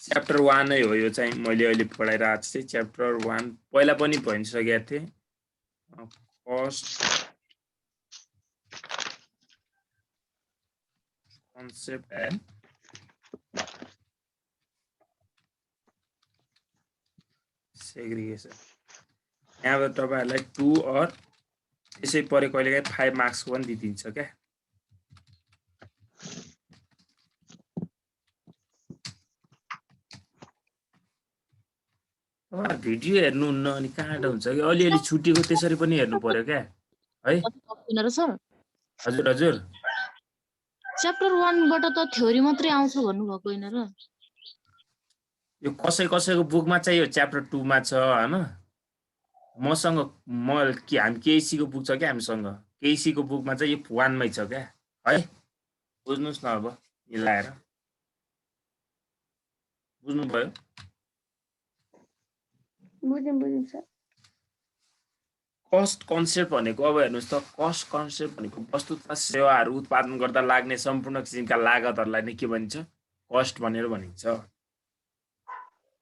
Chapter 1 नै हो यो चाहिँ मैले अहिले पढाइरहेको छु च्याप्टर 1 पहिला पनि भनिसकेको थिएँ कस्ट कन्सेप्ट एन्ड सेग्रिगेसन यहाँबाट तपाईहरुलाई 2 अर यसै परे कहिलेकाहीँ 5 मार्क्सको पनि दिइदिन्छ क्या भिडियो हेर्नुहुन्न अनि कहाँबाट हुन्छ कि अलिअलि छुटेको त्यसरी पनि हेर्नु पर्यो क्या है सर हजुर हजुर च्याप्टर 1 बाट त थ्योरी मात्रै आउँछ भन्नु भएको हैन र यो कसैको बुकमा चाहिँ यो च्याप्टर 2 मा छ हैन मसँग हामी केसी को बुक छ क्या हामीसँग केसी को बुकमा चाहिँ यो 1 मै छ क्या है बुझ्नुस् न अब मिलाएर बुझ्नु भयो बुझ्नु सर कस्ट कन्सेप्ट भनेको अब हेर्नुस् त कस्ट कन्सेप्ट भनेको वस्तु तथा सेवाहरू उत्पादन गर्दा लाग्ने सम्पूर्ण किसिमका लागतहरूलाई नै के भनिन्छ कस्ट भनेर भनिन्छ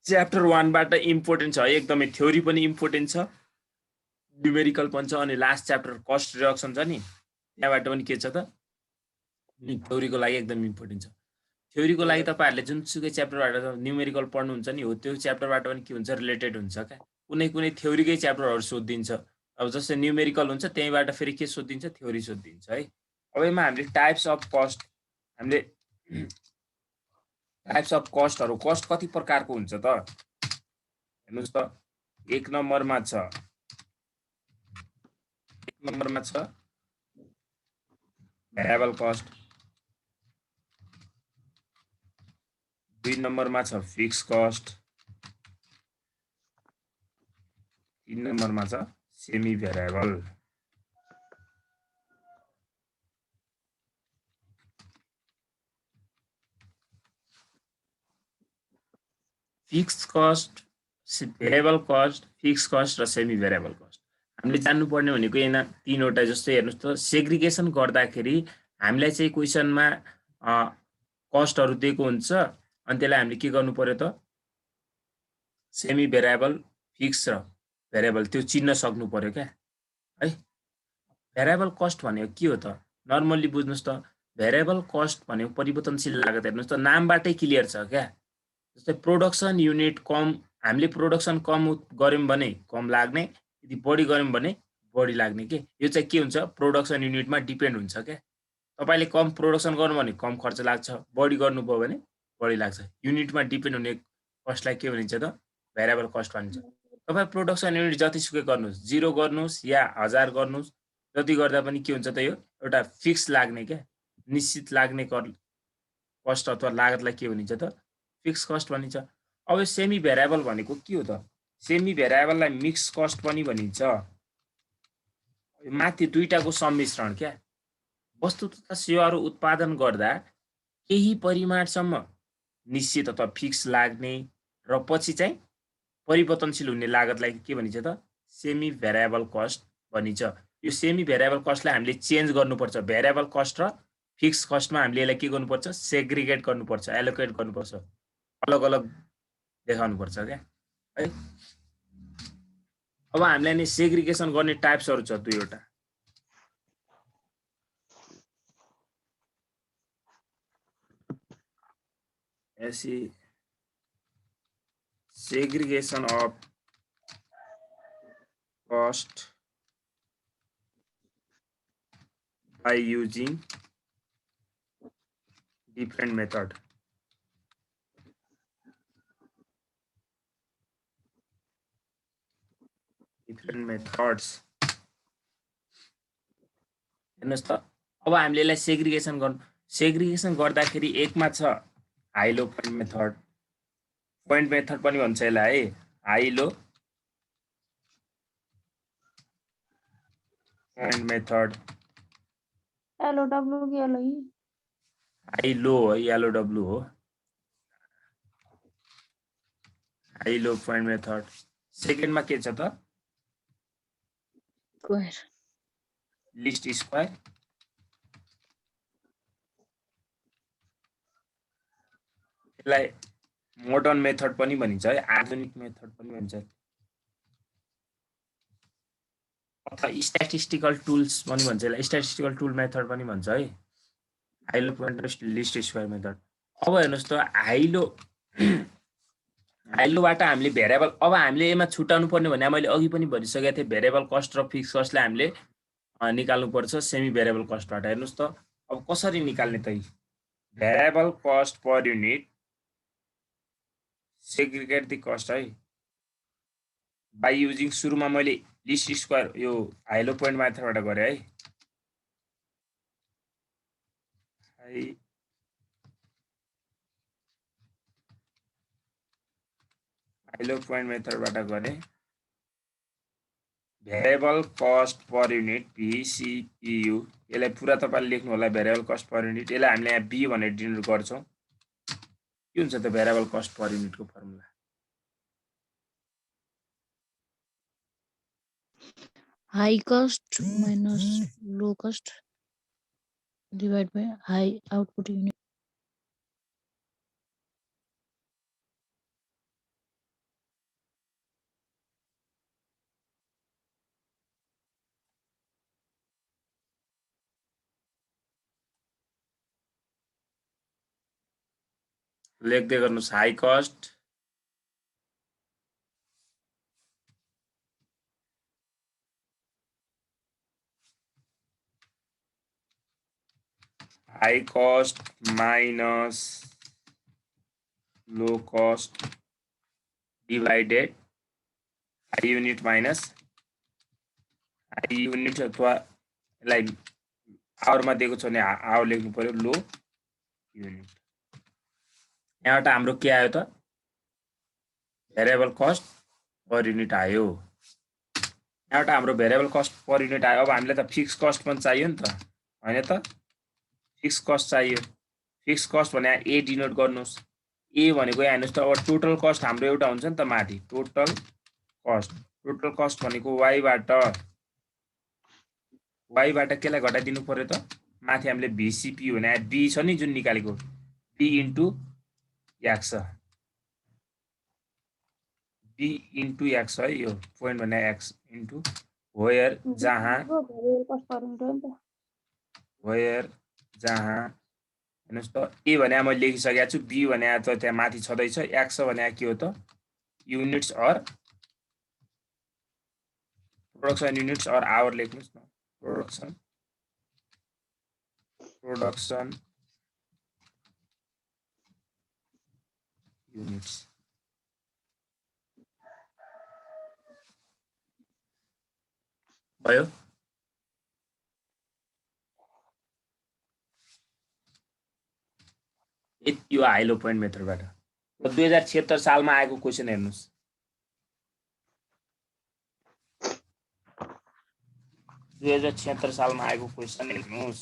च्याप्टर 1 बाट इम्पोर्टेन्ट छ एकदमै थ्योरी पनि इम्पोर्टेन्ट छ न्यूमेरिकल पनि छ अनि लास्ट च्याप्टर कस्ट रिडक्सन छ नि त्यहाँबाट पनि के छ त थ्योरीको लागि एकदम इम्पोर्टेन्ट छ थ्योरीको लागि तपाईहरुले जुनसुकै च्याप्टरबाट न्यूमेरिकल पढ्नुहुन्छ नि हो त्यो च्याप्टरबाट पनि के हुन्छ रिलेटेड हुन्छ क्या कुनै थ्योरीकै च्याप्टरहरु सोधिन्छ अब जस्तै न्यूमेरिकल हुन्छ त्यहीबाट फेरि के सोधिन्छ थ्योरी सोधिन्छ है अब यसमा हामीले टाइप्स अफ कस्ट हामीले टाइप्स अफ कस्टहरु कस्ट कति प्रकारको हुन्छ त हेर्नुस् त एक नम्बरमा छ भेरिएबल कस्ट 2 नम्बरमा छ फिक्स कस्ट 3 नम्बरमा छ semi variable fix cost variable cost fix cost र सेमी भेरिएबल कस्ट हामीले जान्नु पर्ने भनेको यहाँ तीनवटा जस्तै हेर्नुस् त सेग्रिगेसन गर्दाखेरि हामीलाई चाहिँ क्वेशनमा कस्टहरु दिएको हुन्छ अनि त्यसलाई हामीले के गर्नु पर्यो त सेमी भेरिएबल फिक्स र भेरिएबल त्यो चिन्न सक्नु पर्यो क्या है भेरिएबल कस्ट भनेको के हो त नर्मली बुझ्नुस् त भेरिएबल कस्ट भनेको परिवर्तनशील लागत हेर्नुस् त नामबाटै क्लियर छ क्या जस्तै प्रोडक्सन युनिट कम हामीले प्रोडक्सन कम गर्यौं भने कम लाग्ने यदि बढी गर्यौं भने बढी लाग्ने के यो चाहिँ के हुन्छ प्रोडक्सन युनिटमा डिपेन्ड हुन्छ क्या तपाईले कम प्रोडक्सन गर्नु भने कम खर्च लाग्छ बढी गर्नुभयो भने बढी लाग्छ युनिटमा डिपेन्ड हुने कस्टलाई के भनिन्छ त भेरिएबल कस्ट भनिन्छ तपाई प्रोडक्सन युनिट जतिसुकै गर्नुस् 0 गर्नुस् या 1000 गर्नुस् जति गर्दा पनि के हुन्छ त यो एउटा फिक्स लाग्ने क्या निश्चित लाग्ने कस्ट अथवा लागतलाई के भनिन्छ त फिक्स कस्ट भनिन्छ अब सेमी भेरिएबल भनेको के हो त सेमी भेरिएबललाई मिक्स कस्ट पनि भनिन्छ माथि दुईटाको सम्मिश्रण क्या वस्तु तथा सेवाहरू उत्पादन गर्दा केही परिमाणसम्म निश्चित अथवा फिक्स लाग्ने र पछि चाहिँ परिवर्तनशील हुने लागतलाई के भनिन्छ त सेमी भेरिएबल कस्ट भनिन्छ यो सेमी भेरिएबल कस्टलाई हामीले चेन्ज गर्नुपर्छ भेरिएबल कस्ट र फिक्स कस्टमा हामीले यसलाई के गर्नुपर्छ सेग्रिगेट गर्नुपर्छ एलोकेट गर्नुपर्छ अलग अलग देखाउनुपर्छ क्या है अब हामीलाई नि सेग्रिगेसन गर्ने टाइप्सहरु छ दुईवटा ऐसी segregation of cost by using different method different methods हेर्नुस् त अब हामीले यसलाई सेग्रिगेसन गर्दाखेरि एकमा छ हाई लो पोइन्ट मेथड पनि भन्छ यसलाई है हाई लो पोइन्ट मेथड एलओडब्ल्यू के एलओई हाई लो है एलओडब्ल्यू हो हाई लो पोइन्ट मेथड सेकेन्डमा के छ त स्क्वायर लिस्ट स्क्वायर यसलाई मोडर्न मेथड पनि भनिन्छ है, आधुनिक मेथड पनि भनिन्छ, अथवा स्ट्याटिस्टिकल टुल्स पनि भन्छ, यसलाई स्ट्याटिस्टिकल टुल मेथड पनि भन्छ है, high-low point list square method. अब हेर्नुहोस् त हाइलोबाट हामीले भेरिएबल, अब हामीले यसमा छुट्याउनु पर्ने भने मैले अघि पनि भनिसकेको थिएँ, भेरिएबल कस्ट र फिक्स कस्टलाई हामीले निकाल्नुपर्छ सेमी भेरिएबल कस्टबाट। हेर्नुहोस् त अब कसरी निकाल्ने त, variable cost per unit segregate the cost है बाई युजिङ, सुरुमा मैले लिस्ट स्क्वायर यो हाइलो पोइन्ट मेथडबाट गरेँ है, हाइलो पोइन्ट मेथडबाट गरेँ। Variable cost per unit VCPU, यसलाई पुरा तपाईँले लेख्नु होला, भेरिएबल कस्ट पर युनिट। यसलाई हामीले यहाँ B भनेर डिनोट गर्छौँ। के हुन्छ त भेरिएबल कस्ट पर युनिटको formula? High cost minus low cost divide by high output unit. लेख्दै गर्नुहोस्, high cost minus low cost divided high unit minus high unit, अथवा यसलाई आवरमा दिएको छ भने आवर लेख्नु पर्यो, लो युनिट। यहाँबाट हाम्रो के आयो त, भेरिएबल कस्ट पर युनिट आयो। यहाँबाट हाम्रो भेरिएबल कस्ट पर युनिट आयो। अब हामीले त फिक्स कस्ट पनि चाहियो नि त, होइन त? फिक्स कस्ट चाहियो। फिक्स कस्ट भने ए डिनोट गर्नुहोस्, ए भनेको यहाँ हेर्नुहोस् त, अब टोटल कस्ट हाम्रो एउटा हुन्छ नि त माथि, टोटल कस्ट भनेको वाइबाट केलाई घटाइदिनु पर्यो त, माथि हामीले VCPU भने बी छ नि जुन निकालेको, b into x, b into x है, यो पोइन्ट भने एक्स इन्टु वेयर जहाँ हेर्नुहोस् त, ए भने मैले लेखिसकेको छु, बी भने त त्यहाँ माथि छँदैछ, एक्स भने के हो त, units or production units or hour लेख्नुहोस् न, प्रोडक्सन युनिट्स। भयो? यो हाइलो पोइन्ट मेथडबाट 2076 सालमा आएको क्वेसन हेर्नुहोस्, 2076 सालमा आएको क्वेसन हेर्नुहोस्।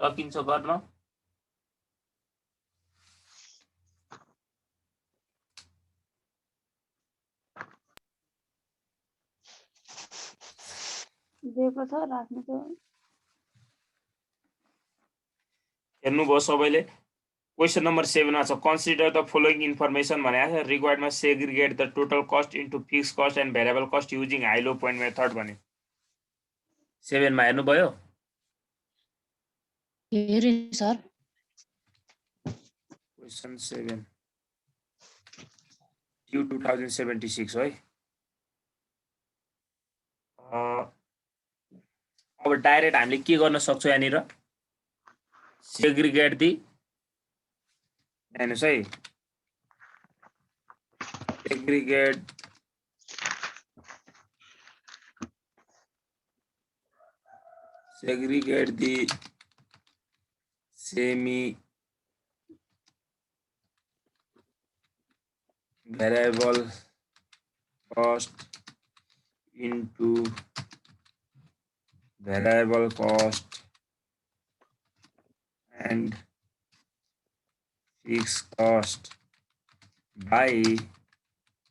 सकिन्छ गर्न? दिएको छ राख्नु त। हेर्नुभयो सबैले? क्वेसन नम्बर 7 मा छ, कन्सिडर द फलोइङ इन्फर्मेसन भनेको छ, रिक्वायर्डमा segregate the total cost into fixed cost and variable cost using high low point method भने। 7 मा हेर्नुभयो? हेरेँ सर। क्वेसन 7 Q 2076 है। अब डाइरेक्ट हामीले के गर्न सक्छौँ यहाँनिर, सेग्रिगेट दि, हेर्नुहोस् है, segregate the semi variable cost into variable cost and fixed cost by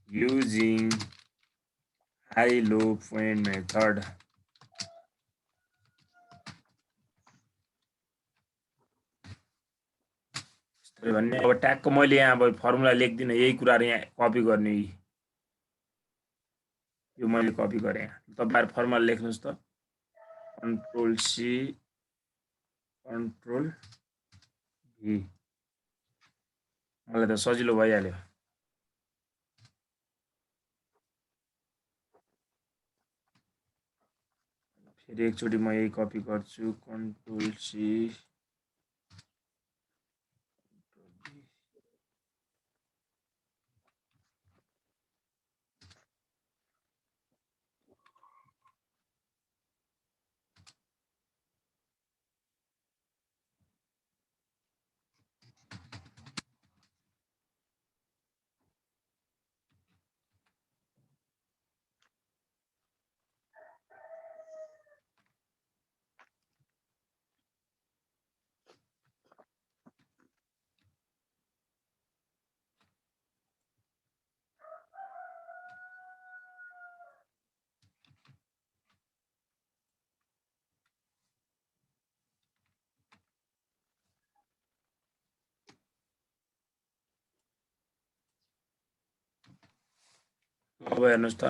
using high-low point method. भन्ने अब ट्यागको मैले यहाँ अब फर्मुला लेख्दिनँ, यही कुराहरू यहाँ कपी गर्ने। यो मैले कपी गरेँ। तपाईहरु फर्मुला लेख्नुस् त। कन्ट्रोल सी कन्ट्रोल भी। मलाई त सजिलो भइहाल्यो। फेरि एकचोटि म यही कपी गर्छु, कन्ट्रोल सी अब हेर्नुस् त।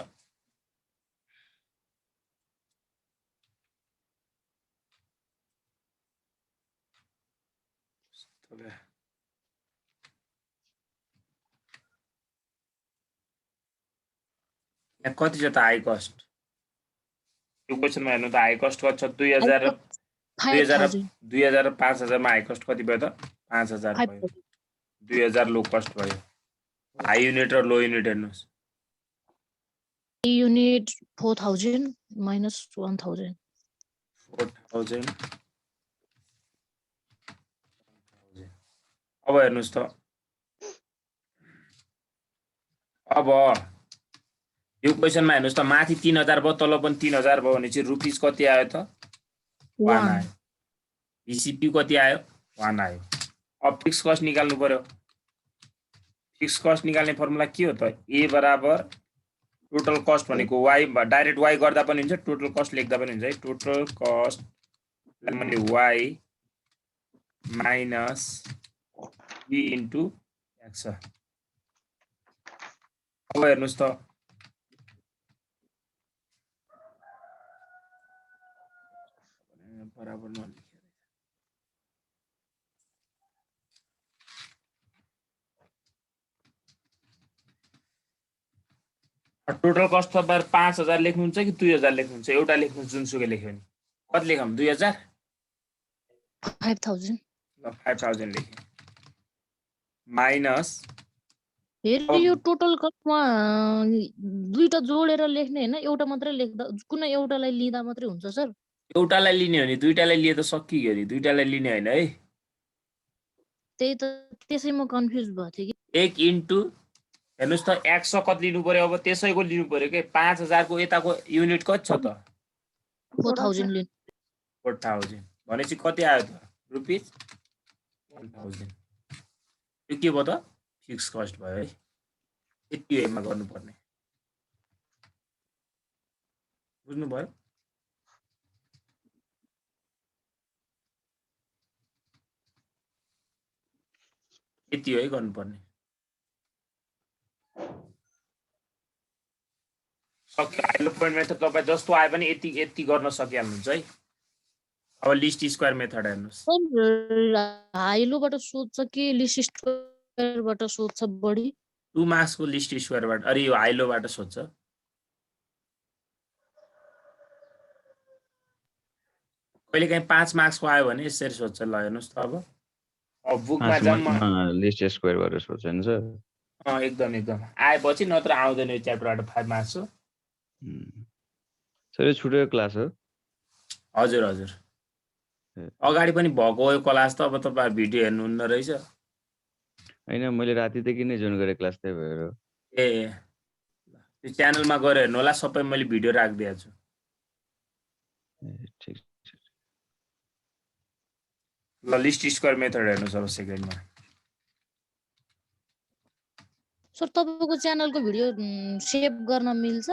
यहाँ कति छ त हाई कस्ट? यो क्वेशनमा हेर्नु त हाई कस्ट कति छ? 2000 र 5000 मा हाई कस्ट कति भयो त? 5000 भयो। 2000 लो कस्ट भयो। हाई युनिट र लो युनिट हेर्नुस्। Unit 4000 minus 1000. 4000 अब हेर्नुस् त। अब यो क्वेशनमा हेर्नुस् त, माथि 3000 भयो, तल पनि 3000 भयो भने चाहिँ रुपीस कति आयो त? 1 आयो। बीसीपी कति आयो? 1 आयो। अब फिक्स कस्ट निकाल्नु पर्यो। फिक्स कस्ट निकाल्ने फर्मुला के हो त? ए बराबर टोटल कस्ट भनेको y, डाइरेक्ट y गर्दा पनि हुन्छ, टोटल कस्ट लेख्दा पनि हुन्छ है। टोटल कस्ट मैले y minus b into x। अब हेर्नुस् त, बराबर नलेखेर टोटल कस्ट तपाईहरु 5000 लेख्नुहुन्छ कि 2000 लेख्नुहुन्छ? एउटा लेख्नुहुन्छ, जुनसुकै लेख्यो भने। कति लेखौँ? 2000? 5000. ल 5000 लेखेँ। माइनस फेरि यो टोटल कस्टमा दुईटा जोडेर लेख्ने हैन, एउटा मात्रै लेख्दा कुनै एउटालाई लिँदा मात्रै हुन्छ सर? एउटालाई लिने हो नि, दुईटालाई लिए त सकियो नि। दुईटालाई लिने हैन है। त्यही त, त्यसै म कन्फ्युज भएको थिएँ कि। 1 इन्टु हेर्नुस् त, x कति लिनु पर्यो? अब त्यसैको लिनु पर्यो के। 5000 को यताको युनिट कति छ त? 4000 लिनु। 4000 भनेपछि कति आयो त? रुपीस 1000। यो के भयो त? फिक्स कस्ट भयो है। यति हेमा गर्नुपर्ने। बुझ्नु भयो? यति हो है गर्नुपर्ने। सक्यो। हाई लो पोइन्ट मेथड तपाईँ जस्तो आए पनि यति यति गर्न सकिहाल्नुहुन्छ है। अब लिस्ट स्क्वायर मेथड हेर्नुस्। हाइलोबाट सोध्छ कि लिस्ट स्क्वायरबाट सोध्छ बढी? 2 मार्क्स को लिस्ट स्क्वायरबाट, अरे यो हाइलोबाट सोध्छ। कहिलेकाहीँ 5 मार्क्स को आयो भने यसरी सोध्छ। ल हेर्नुस् त। अब बुकमा जम्मा लिस्ट स्क्वायरबाट सोध्छ नि सर। एकदम एकदम आएपछि, नत्र आउँदैन यो च्याप्टरबाट 5 मार्क्स हो। सर यो छुटेको क्लास हो? हजुर हजुर, अगाडि पनि भएको यो क्लास त। अब तपाईहरु भिडियो हेर्नुहुन्न रहेछ। हैन, मैले रातिदेखि नै जोइन गरेँ क्लास, त्यही भएर। ए त्यो च्यानलमा गएर हेर्नु होला, सबै मैले भिडियो राखिदिएको छु। ठिक छ। ल लिस्ट स्क्वायर मेथड हेर्नुहोस् अब सेकेन्डमा। सर तपाईँको च्यानलको भिडियो सेभ गर्न मिल्छ?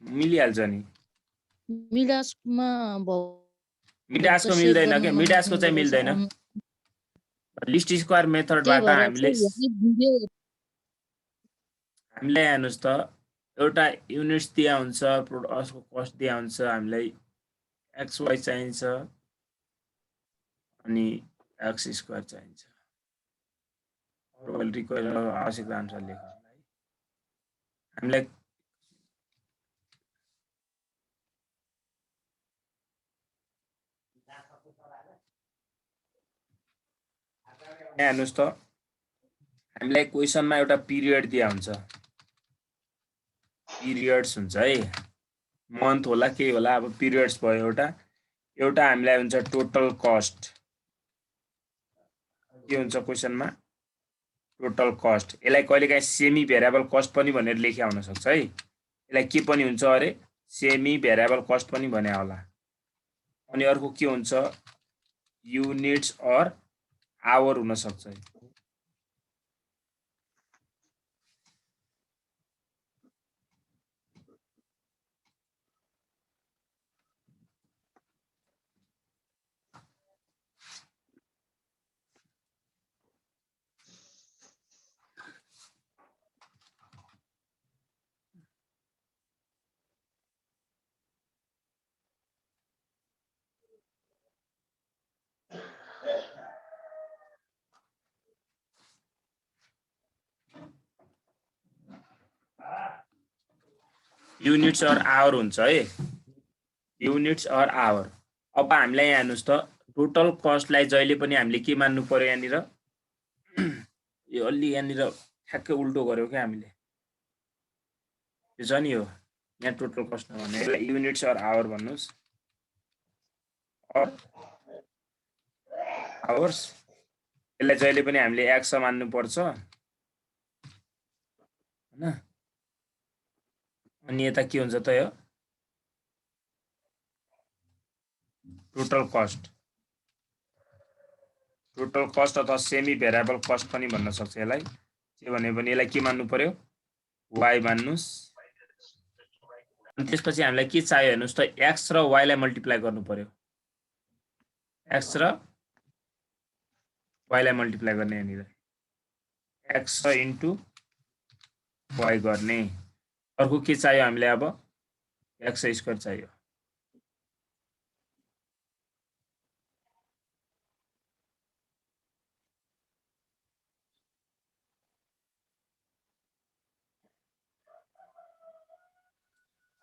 मिलिहाल्छ नि। मिडासमा मिडासको सेभ मिल्दैन गर्न के, मिडासको नमिल्दो चाहिँ रहेछ। मिल्दैन। लिस्ट स्क्वायर त्यही मेथडबाट भएर हामीले चाहिँ भिडियो हामीलाई हेर्नुहोस् त एउटा युनिट्स दिया हुन्छ, प्रोडक्टको कस्ट दिया हुन्छ, हामीलाई एक्स वाइ चाहिन्छ अनि एक्स स्क्वायर चाहिन्छ। अरू रिक्वायर आवश्यकता अनुसार लेख। हामीलाई हेर्नुहोस् त हामीलाई क्वेसनमा एउटा पिरियड दिया हुन्छ, पिरियड्स हुन्छ है, मन्थ होला के होला, अब पिरियड्स भयो एउटा हामीलाई हुन्छ टोटल कस्ट। के हुन्छ क्वेसनमा टोटल कस्ट। यसलाई कहिलेकाहीँ सेमी भेरिएबल कस्ट पनि भनेर लेखिया हुन सक्छ है। यसलाई के पनि हुन्छ अरे सेमी भेरिएबल कस्ट पनि भने होला। अनि अर्को के हुन्छ युनिट्स अर आवर हुन सक्छ। युनिट्स अर आवर हुन्छ है, युनिट्स अर आवर। अब हामीलाई यहाँ हेर्नुहोस् त टोटल कस्टलाई जहिले पनि हामीले के मान्नु पर्यो यहाँनिर, यो अलि यहाँनिर ठ्याक्कै उल्टो गर्यो क्या हामीले, यो छ नि यो यहाँ टोटल कस्ट नभने यसलाई युनिट्स अर आवर भन्नुहोस्, अर आवर्स। यसलाई जहिले पनि हामीले एक्स मान्नु पर्छ हैन। अनि यता के हुन्छ त यो टोटल कस्ट, टोटल कस्ट अथवा सेमी भेरिएबल कस्ट पनि भन्न सक्छ यसलाई। के भने पनि यसलाई के मान्नु पर्यो वाइ मान्नुस्। अनि त्यसपछि हामीलाई के चाहियो हेर्नुस् त एक्स र वाइ लाई मल्टिप्लाई गर्नु पर्यो, एक्स र वाइ लाई मल्टिप्लाई गर्ने यहाँनिर एक्स इन्टु वाइ गर्ने। अर्को के चाहियो हामीलाई अब एक्स स्क्वायर चाहियो।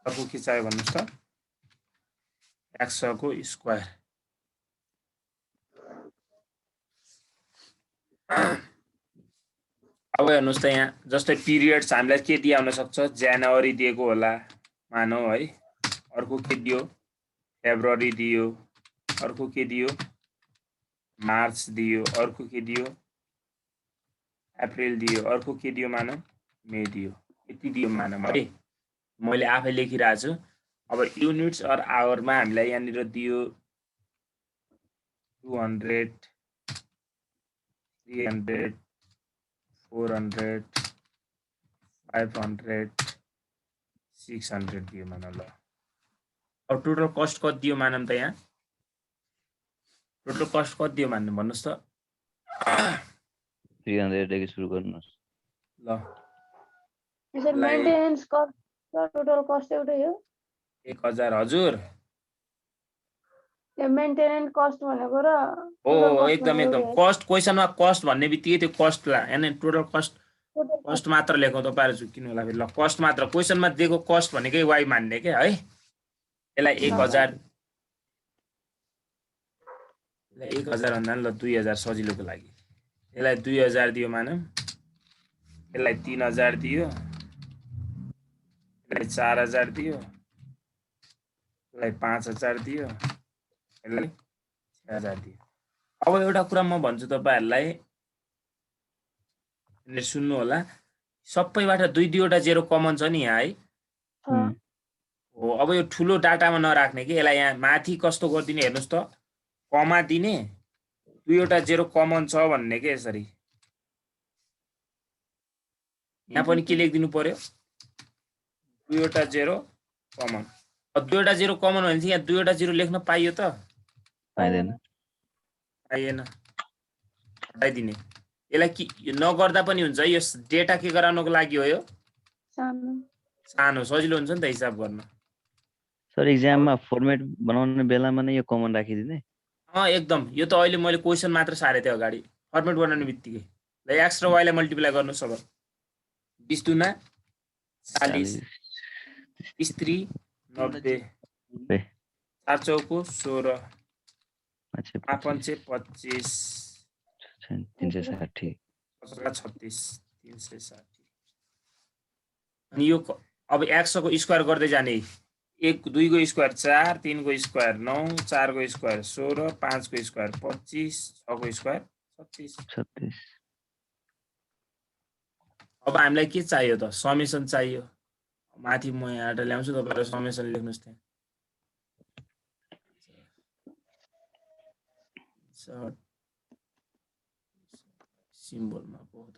अर्को के चाहियो भन्नुस् त एक्स को स्क्वायर। अब हेर्नुस् त यहाँ जस्तै पिरियड्स हामीलाई के दिया हुन सक्छ, जनवरी दिएको होला मानौ है, अर्को के दियो फेब्रुअरी दियो, अर्को के दियो मार्च दियो, अर्को के दियो अप्रिल दियो, अर्को के दियो मानौ मे दियो, यति दियो मानौ है। मैले आफै लेखिरहेको छु। अब युनिट्स अर आवरमा हामीलाई यहाँनिर दियो 200 300 400 500 600 दियो मानौ ल। अब टोटल कस्ट कति दियो मानौँ त यहाँ टोटल कस्ट कति दियो मान्नु भन्नुस् त 300 देखि सुरु गर्नुस्। ल सर मेन्टेनेन्स कस्ट र टोटल कस्ट एउटै हो? 1000 हजुर त्यो मेन्टेनेन्स कस्ट भनेको र हो एकदम एकदम कस्ट क्वेसनमा कस्ट भन्ने बित्तिकै त्यो कस्टलाई हैन टोटल कस्ट मात्र लेखौँ तपाईहरु झुकिनु होला फेरि। ल कस्ट मात्र क्वेसनमा दिएको कस्ट भनेकै वाइ मान्ने के है। यसलाई 1000 भन्दा ल 2000 सजिलोको लागि यसलाई 2000 दियो मानौँ, यसलाई 3000 दियो, यसलाई 4000 दियो, यसलाई 5000 दियो, यसलाई 6000 दियो। अब एउटा कुरा म भन्छु तपाईहरुलाई सुन्नु होला, सबैबाट दुई दुईवटा जेरो कमन छ नि यहाँ है। हो अब यो ठुलो डाटामा नराख्ने कि यसलाई यहाँ माथि कस्तो गरिदिने हेर्नुहोस् त कमा दिने दुईवटा जेरो कमन छ भन्ने के यसरी यहाँ पनि के लेखिदिनु पर्यो दुईवटा जेरो कमन दुईवटा जेरो कमन भने चाहिँ यहाँ दुईवटा जेरो लेख्न पाइयो त पाइँदैन पाइएन हटाइदिने यसलाई के नगर्दा पनि हुन्छ यो डेटा के गराउनको लागि हो यो सानो सजिलो हुन्छ नि त हिसाब गर्न सर एक्जाममा फर्मेट बनाउने बेलामा नै यो कमन राखिदिने एकदम यो त अहिले मैले क्वेसन मात्र सारे थिएँ अगाडि फर्मेट बनाउने बित्तिकै ल एक्स र वाइलाई मल्टिप्लाई गर्नुहोस् अब 20 दुना 40 30 3 90 4 चौको 16 5 पंचे 25 360 36 360 अनि यो अब x को स्क्वायर गर्दै जाने 1 2 को स्क्वायर 4 3 को स्क्वायर 9 4 को स्क्वायर 16 5 को स्क्वायर 25 6 को स्क्वायर 36 अब हामीलाई के चाहियो त समेसन चाहियो माथि म यहाँबाट ल्याउँछु तपाईहरु समेसन लेख्नुस् त्यहाँ सिम्बलमा पो त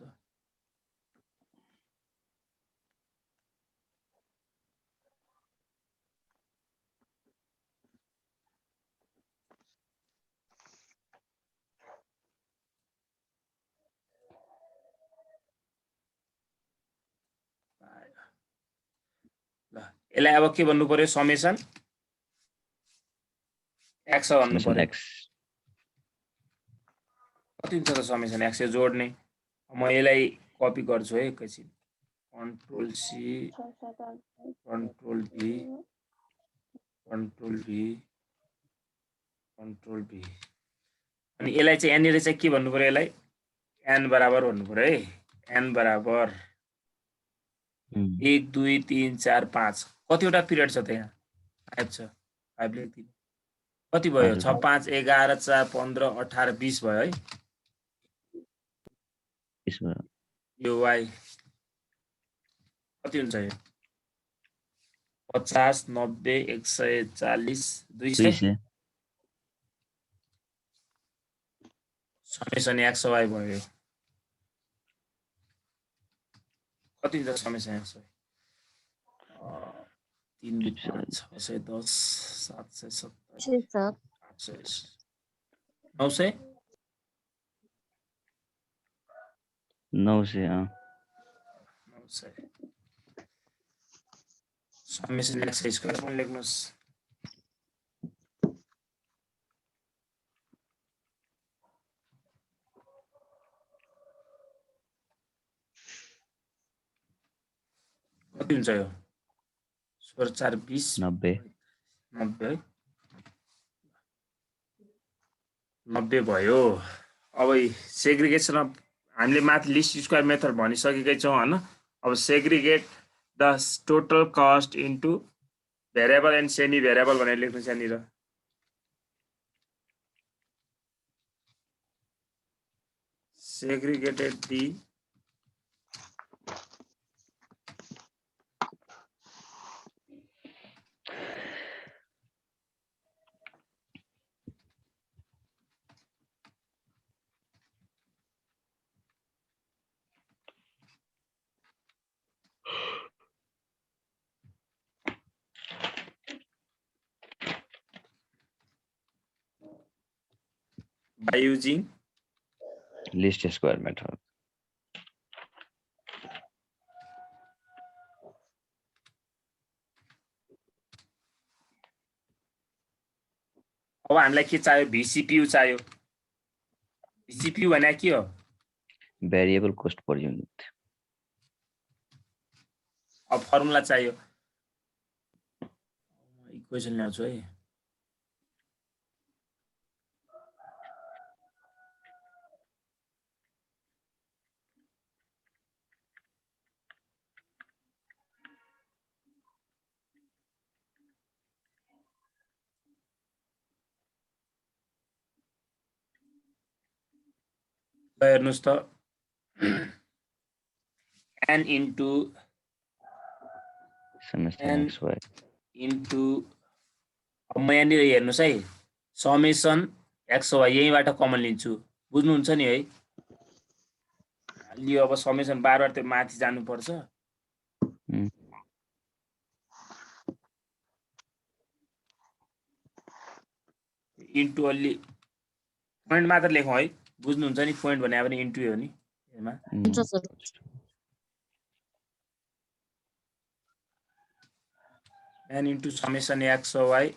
ल यसलाई अब के भन्नु पर्यो समेसन x भन्नु पर्यो कति हुन्छ त समेसन x जोड्ने म यसलाई कपी गर्छु है एकैछिन कन्ट्रोल सी कन्ट्रोल भी कन्ट्रोल भी कन्ट्रोल भी अनि यसलाई चाहिँ यहाँनिर चाहिँ के भन्नु पर्यो यसलाई n बराबर भन्नु पर्यो है n बराबर 1 2 3 4 5 कतिवटा पिरियड छ त यहाँ 5 छ 5 लेख्दिनु कति भयो 6 5 11 4 15 18 20 भयो है यो y कति हुन्छ यो 50 90 140 200 समेसन x y भयो कति हुन्छ summation x y 3 610 770 800 900 summation x square पनि लेख्नुस् कति हुन्छ यो 16 4 20 90 है 90 भयो अब सेग्रिगेसन हामीले माथि लिस्ट स्क्वायर मेथड भनिसकेकै छौं हैन अब segregate the total cost into variable and semi variable भनेर लेख्नु छ यहाँनिर segregated the by using least square method. अब हामीलाई के चाहियो VCPU चाहियो VCPU भने के हो variable cost per unit अब फर्मुला चाहियो इक्वेसन ल्याउँछु है हेर्नुस् त n into semester xy into अब म यहाँनिर हेर्नुहोस् है समेसन एक्स वाई यहीँबाट कमन लिन्छु बुझ्नुहुन्छ नि है लियो अब समेसन बार बार त्यो माथि जानुपर्छ इन्टु अलि पोइन्ट मात्र लेखौँ है बुझ्नुहुन्छ नि पोइन्ट भने पनि इन्टु हो नि यसमा हुन्छ sir n into summation x y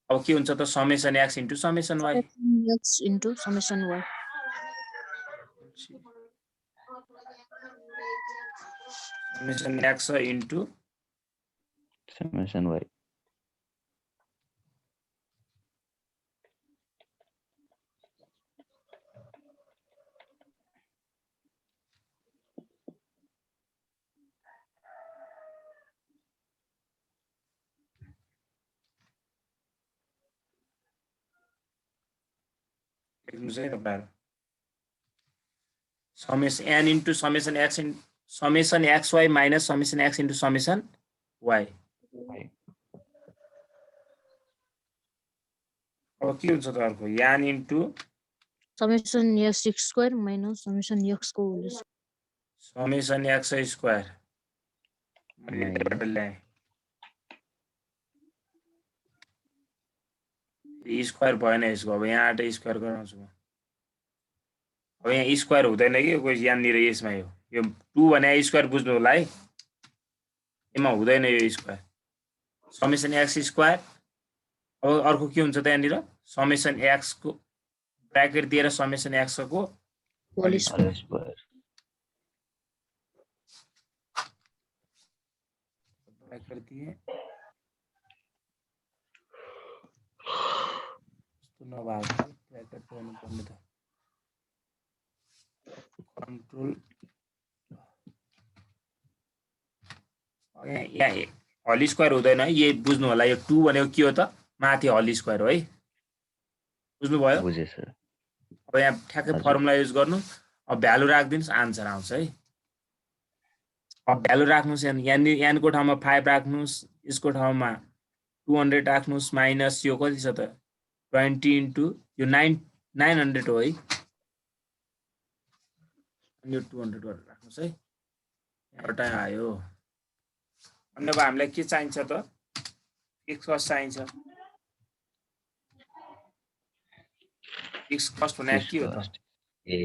अब के हुन्छ त summation x into summation y x into summation y summation x into summation y लेख्नुहोस् है तपाईँहरू summation n into summation x summation x y minus summation x into summation y अब के हुन्छ त अर्को n into summation x square minus summation x को whole summation x square मैले यताबाट ल्याएँ स्क्वायर भएन यसको अब यहाँबाट स्क्वायर गराउँछु म अब यहाँ स्क्वायर हुँदैन कि कोही यहाँनिर यसमा यो 2 भने स्क्वायर बुझ्नु होला है यसमा हुँदैन यो स्क्वायर समेसन एक्स स्क्वायर अब अर्को के हुन्छ त यहाँनिर समेसन एक्स को ब्र्याकेट दिएर समेसन एक्स को होल स्क्वायर ब्र्याकेट दिए नभएको ब्र्याकेट गर्नु पर्ने त कन्ट्रोल यहाँ होल स्क्वायर हुँदैन है यही बुझ्नु होला यो 2 भनेको के हो त माथि होल स्क्वायर हो है बुझ्नुभयो बुझे सर अब यहाँ ठ्याक्कै फर्मुला युज गर्नु अब भ्यालु राख्दिनुस् आन्सर आउँछ है अब भ्यालु राख्नुस् यहाँनिर यहाँको ठाउँमा 5 राख्नुस् यसको ठाउँमा 200 राख्नुस् माइनस यो कति छ त 20 इन्टु यो 900 हो है यो 200 गरेर राख्नुस् है यहाँबाट आयो अनि अब हामीलाई के चाहिन्छ त फिक्स कस्ट चाहिन्छ फिक्स कस्ट भने के हो त ए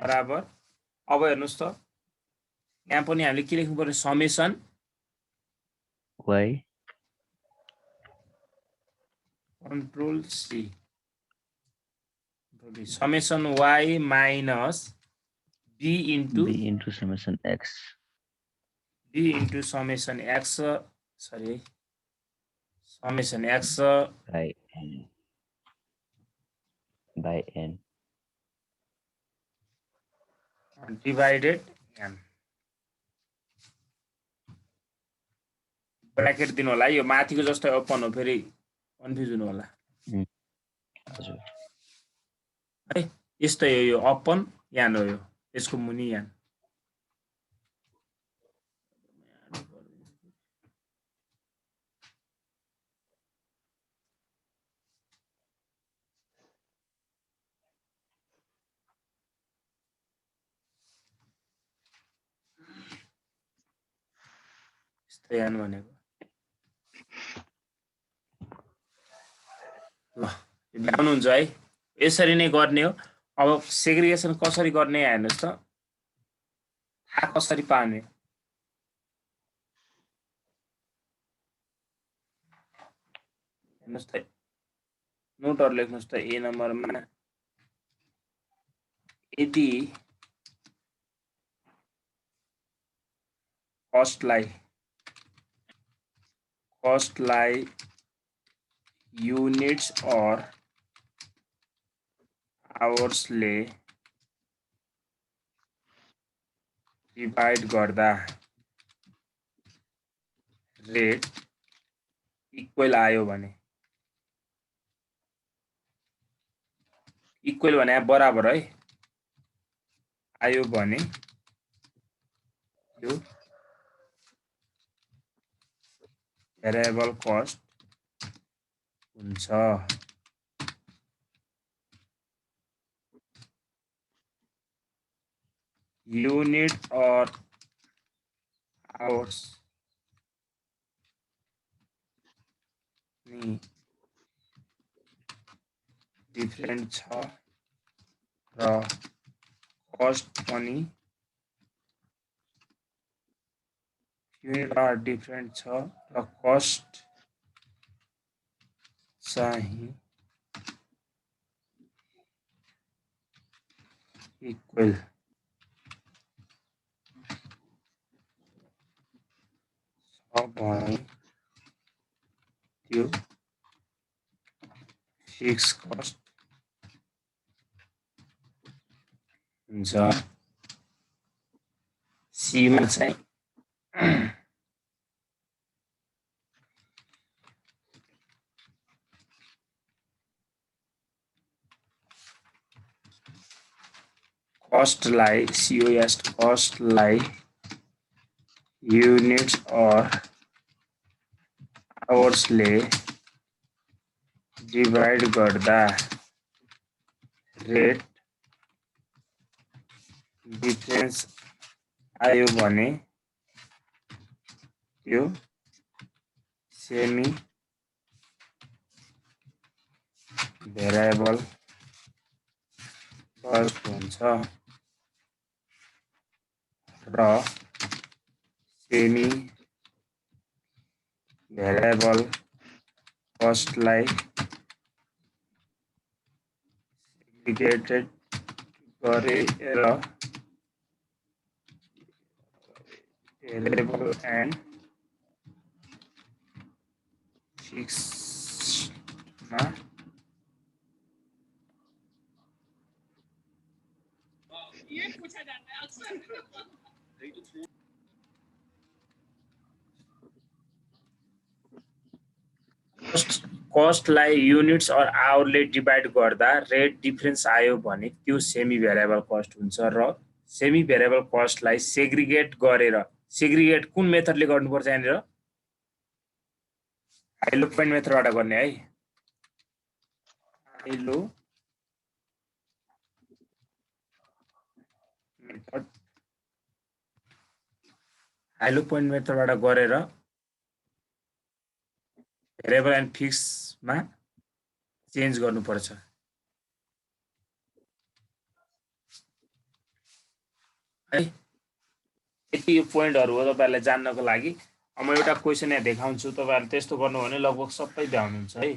बराबर अब हेर्नुस् त यहाँ पनि हामीले के लेख्नु पर्ने summation y control C summation y minus b into summation x b into summation x sorry summation x by n divided n bracket दिनु होला यो माथिको जस्तै ओपन हो फेरि कन्फ्युज हुनु होला हजुर है यस्तै हो यो ओपन यान हो यो यसको मुनि यान यस्तै यान भनेको ल भ्याउनुहुन्छ है यसरी नै गर्ने हो अब सेग्रिगेसन कसरी गर्ने हेर्नुस् त थाहा कसरी पाउने हेर्नुस् त नोटहरु लेख्नुस् त ए नम्बरमा यदि कस्टलाई युनिट्स और आवर्सले डिभाइड गर्दा रेट इक्वल आयो भने इक्वल भने बराबर है आयो भने यो भेरिएबल कस्ट हुन्छ। युनिट अर आवर्स नि डिफरेन्ट छ र कस्ट पनि युनिट आर डिफरेन्ट छ र कस्ट चाहिँ इक्वल छ भने त्यो फिक्स कस्ट हुन्छ। सीमा चाहिँ कस्टलाई कस्टलाई युनिट्स अर आवर्सले डिभाइड गर्दा रेट डिफरेन्स आयो भने त्यो सेमी भेरिएबल कस्ट हुन्छ र सेमी भेरिएबल कस्टलाई सेग्रिगेटेड गरेर भेरिएबल एन्ड फिक्समा कस्टलाई युनिट्स अर आवरले डिभाइड गर्दा रेट डिफरेन्स आयो भने त्यो सेमी भेरिएबल कस्ट हुन्छ र सेमी भेरिएबल कस्टलाई सेग्रिगेट गरेर सेग्रिगेट कुन मेथडले गर्नुपर्छ यहाँनिर हाइलो पोइन्ट मेथडबाट गर्ने है हाइलो मेथड हाइलो पोइन्ट मेथडबाट गरेर भेरिएबल एन्ड फिक्समा चेन्ज गर्नुपर्छ। है यति यो पोइन्टहरु हो तपाईहरुलाई जान्नको लागि। म एउटा क्वेशन यहाँ देखाउँछु, तपाईहरुले त्यस्तो गर्नु भने लगभग सबै भ्याउनुहुन्छ है।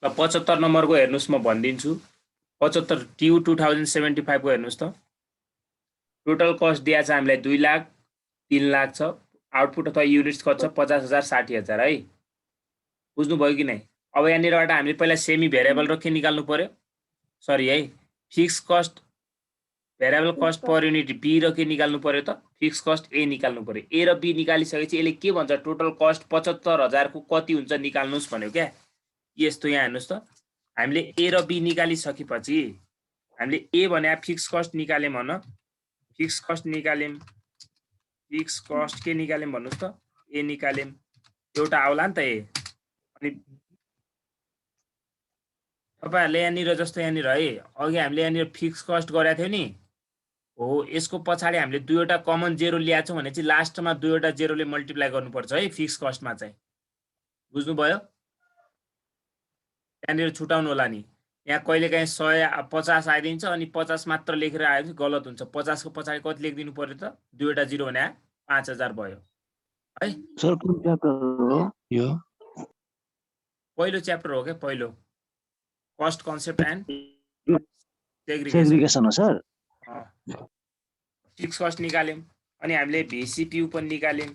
ल 75 नम्बरको हेर्नुस्, म भनिदिन्छु। 75 ट्यू 2075 को हेर्नुस् त। टोटल कस्ट दिया छ हामीलाई 2 लाख 3 लाख छ। आउटपुट अथवा युनिट्स कस्ट छ 50,000 60,000 है। बुझ्नु भयो कि नै? अब यहाँनिरबाट हामीले पहिला सेमी भेरिएबल र के निकाल्नु पर्यो? सरी है, fix cost variable cost per unit b र के निकाल्नु पर्यो त? फिक्स कस्ट ए निकाल्नु पर्यो। ए र बी निकालिसकेपछि यसले के भन्छ? टोटल कस्ट 75,000 को कति हुन्छ निकाल्नुस् भन्यो क्या। यस्तो यहाँ हेर्नुस् त, हामीले ए र बी निकालिसकेपछि हामीले ए भने फिक्स कस्ट निकाल्यौं भन, फिक्स कस्ट निकाल्यौं, फिक्स कस्ट के निकाल्यौं भन्नुस् त? ए निकाल्यौं, एउटा आउला नि त ए। अनि तपाईहरुले यहाँनिर जस्तो यहाँनिर है, अघि हामीले यहाँनिर फिक्स कस्ट गरेका थियौ नि हो, यसको पछाडी हामीले दुईवटा कमन जेरो ल्याएको छौं भने चाहिँ लास्टमा दुईवटा जेरोले मल्टिप्लाई गर्नुपर्छ है फिक्स कस्टमा चाहिँ। बुझ्नु भयो? यहाँनिर छुटाउनु होला नि। यहाँ कहिलेकाहीँ 150 आइदिन्छ अनि 50 मात्र लेखेर आयो भने गलत हुन्छ। 50 को पछाडी कति लेखिदिनु पर्यो त? दुईवटा जिरो भने 5000 भयो है। सर कुन च्याप्टर हो यो? पहिलो च्याप्टर हो के पहिलो, कस्ट कन्सेप्ट एन्ड सेग्रिगेसन हो सर। फिक्स कस्ट निकाल्यौं अनि हामीले भिसिपियु पनि निकाल्यौं,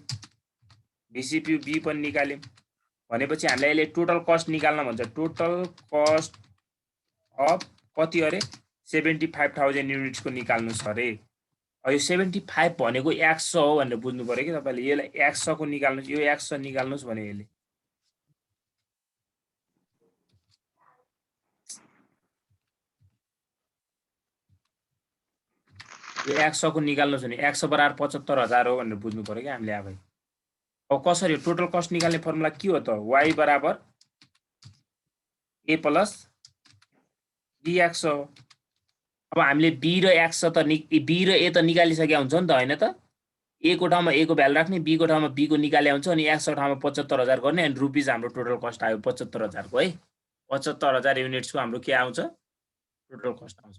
भिसिपियु बी पनि निकाल्यौं। भनेपछि हामीलाई यसले टोटल कस्ट निकाल्न भन्छ। टोटल कस्ट अफ कति अरे 75,000 युनिट्सको निकाल्नुस् अरे। यो 75 भनेको 100 हो भनेर बुझ्नु पर्यो कि तपाईँले। यसलाई 100 को निकाल्नुस्, यो 100 निकाल्नुस् भने यसले यो 100 को निकाल्नुस् भने 100 बराबर 75,000 हो भनेर बुझ्नु पर्यो कि हामीले आफै। अब कसरी टोटल कस्ट निकाल्ने फर्मुला के हो त? y बराबर a प्लस bx हो। अब हामीले b र x त b र a त निकालिसकेका हुन्छ नि त, हैन त? a को ठाउँमा a को भ्यालु राख्ने, b को ठाउँमा b को निकाले हुन्छ, अनि x को ठाउँमा 75,000 गर्ने, अनि रुपीज हाम्रो टोटल कस्ट आयो 75,000 को है। 75,000 युनिट्सको हाम्रो के आउँछ? टोटल कस्ट आउँछ।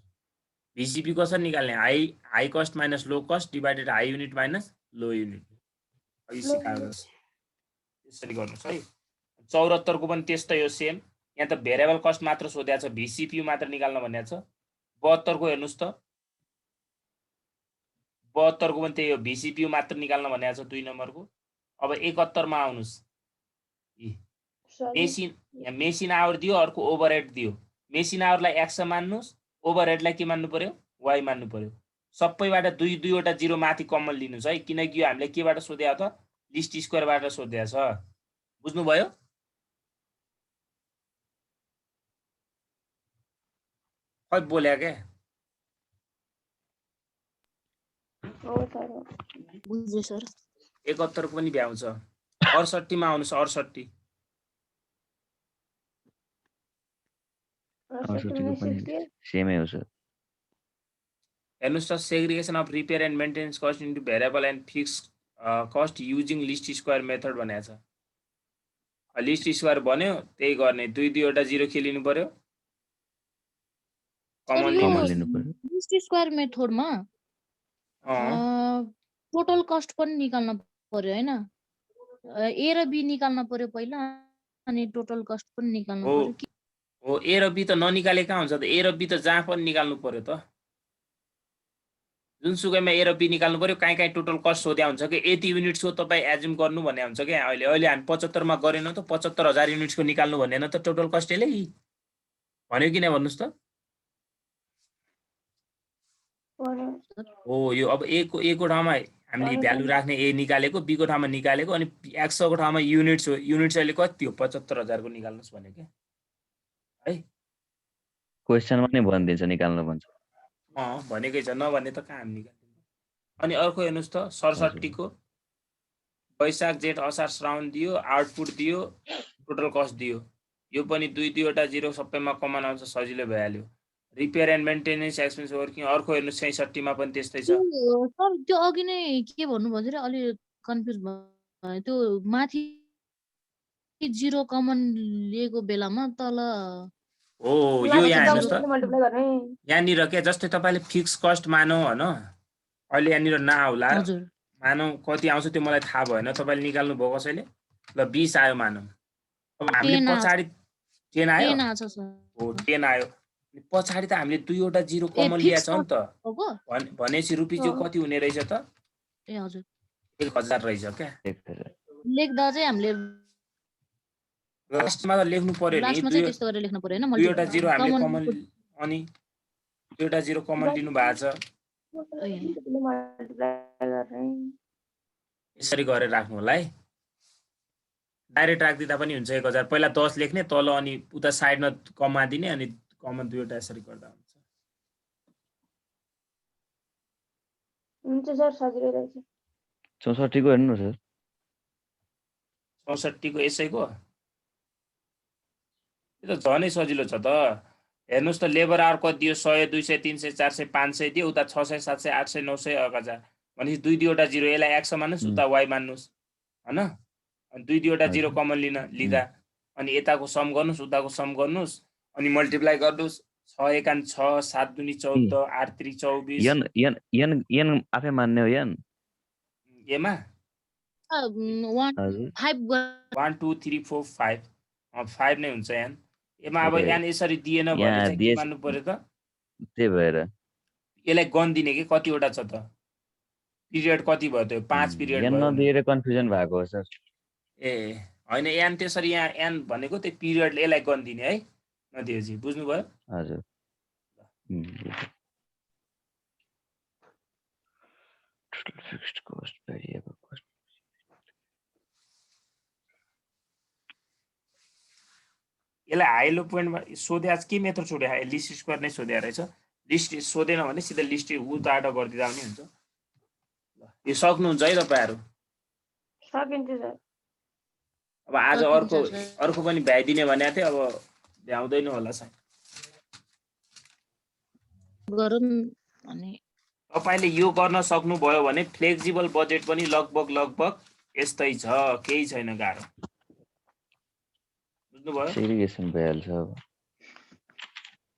VCP कसरी निकाल्ने? High cost minus low cost divided high unit minus low unit. यसरी गर्नुस् है। 74 को पनि त्यस्तै हो, सेम। यहाँ त भेरिएबल कस्ट मात्र सोधेको छ, VCPU मात्र निकाल्न भनेको छ। 72 को हेर्नुस् त, 72 को पनि त्यही हो, VCPU मात्र निकाल्न भनेको छ 2 नम्बरको। अब 71 मा आउनुस्। मेसिन आवर दियो, अर्को ओभरहेड दियो। मेसिन आवरलाई x मान्नुस्, ओभरहेडलाई के मान्नु पर्यो? y मान्नु पर्यो। सबैबाट 2-2वटा जिरो माथि कमन लिनुस् है, किनकि यो हामीले केबाट सोधेको त? लिस्ट स्क्वायरबाट सोधेको छ। बुझ्नुभयो? खै बोल्या के? बुझ्यो सर। 71 को पनि भ्याउँछ। 68 मा आउनुस्। 68 सेमै हो सर। हेर्नुस् त, segregation of repair and maintenance cost into variable and fix cost using list square method भनेको छ। लिस्ट स्क्वायर भन्यो त्यही गर्ने, 2-2वटा जिरो के लिनु पर्यो? कमन लिनु पर्यो। लिस्ट स्क्वायर मेथडमा टोटल कस्ट पनि निकाल्न पर्यो हैन? ए र बी निकाल्न पर्यो पहिला, अनि टोटल कस्ट पनि निकाल्न पर्यो। हो, ए र बी त ननिकाले कहाँ हुन्छ त? ए र बी त जहाँ पनि निकाल्नु पर्यो त। जुनसुकैमा ए र बी निकाल्नु पर्यो। कहीँ टोटल कस्ट सोध्या हुन्छ कि 80 युनिट्सको तपाईँ एज्युम गर्नु भन्ने हुन्छ कि अहिले हामी 75 मा गरेनौँ त, 75,000 युनिट्सको निकाल्नु भनेन त टोटल कस्ट यसले भन्यो कि नै भन्नुहोस् त? हो, यो अब ए को ठाउँमा हामीले भ्यालु राख्ने ए निकालेको, बी को ठाउँमा निकालेको, अनि 100 को ठाउँमा युनिट्स हो। युनिट्स अहिले कति हो? 75,000 को निकाल्नुस् भने के है? क्वेशनमा नै भनिदिन्छ निकाल्नु भन्छ। भनेकै छ, नभने त कहाँ हामी निकाल्दिनु। अनि अर्को हेर्नुस् त, 67 को वैशाख जेठ असार श्रावण दियो, आउटपुट दियो, टोटल कस्ट दियो। यो पनि 2-2वटा जिरो सबैमा कमन आउँछ, सजिलो भइहाल्यो। Repair and maintenance expense working. अर्को हेर्नुस् 66 मा पनि त्यस्तै छ। सर त्यो अघि नै के भन्नुभयो रे? अलि कन्फ्युज भयो। त्यो माथि जिरो कमन लिएको बेलामा तल हो, यो यहाँ हेर्नुस् त, यहाँनिर के जस्तै तपाईँले फिक्स कस्ट मानौ हैन, अहिले यहाँनिर नआउला, मानौ कति आउँछ त्यो मलाई थाहा भएन, तपाईँले निकाल्नु भयो कसैले? ल 20 आयो मानौ। अब हामीले पछाडि 10 आयो। हो, 10 आयो। पछाडि त हामीले 2वटा जिरो कमन लिएको छ नि त, भनेपछि रुपैयाँ जो कति हुने रहेछ त? ए हजुर, 1000 रहेछ क्या। लेख्दा चाहिँ हामीले लास्टमा त लेख्नु पर्यो नि, लास्टमा चाहिँ त्यस्तो गरेर लेख्नु पर्यो हैन? 2वटा जिरो हामीले कमन, अनि 2वटा जिरो कमन लिनु भएको छ। यसरी गरेर राख्नु होला है। डाइरेक्ट राख्दिँदा पनि हुन्छ 1000। पहिला 10 लेख्ने तल, अनि उता साइडमा कमा दिने, अनि कमन 2वटा यसरी गर्दा हुन्छ। हुन्छ सर, सजिलो रहेछ। 64 को हेर्नु सर। 64 को यसैको यो त झनै सजिलो छ त। हेर्नुस् त, लेबर आवर कति दियो? 100, 200, 300, 400, 500 दियो। उता 600, 700, 800, 900, 1000। भनेपछि 2-2वटा जिरो, यसलाई x मान्नुस्, उता y मान्नुस् हैन? अनि 2-2वटा जिरो कमन लिँदा, अनि यताको सम गर्नुस्, उताको सम गर्नुस्, अनि मल्टिप्लाई गर्नुस्। 6 एकान 6, 7 दुनी 14, 8 3 24। यन आफै मान्ने हो यन? एमा 1 2 3 4 5 5 नै हुन्छ यान। एमा अब यान यसरी दिएन भने चाहिँ के मान्नु पर्यो त? त्यही भएर यसलाई गन दिने के कतिवटा छ त? पिरियड कति भयो त? 5 पिरियड भयो। यहाँ नदिएर कन्फ्युजन भएको हो सर। ए होइन एन त्यसरी यहाँ एन भनेको त्यो पिरियडले यसलाई गनिदिने है नदिएजी बुझ्नुभयो हजुर total fixed cost variable cost यसलाई हाई लो पोइन्टमा सोधे आज के मेथड सोधे लिस्ट स्क्वायर नै सोधे रहेछ लिस्ट सोधेन भने सिधा लिस्ट उताबाट गरिदिँदा पनि हुन्छ ल यो सक्नुहुन्छ है तपाईहरु सकिन्छ सर अब आज सकिन्छ अर्को सर। अर्को पनि भ्याइदिने भनेको थिएँ अब भ्याउँदैन होला सायद गरौँ अनि तपाईले यो गर्न सक्नुभयो भने फ्लेक्सिबल बजेट पनि लगभग यस्तै छ केही छैन गाह्रो बुझ्नुभयो segregation भइहाल्छ अब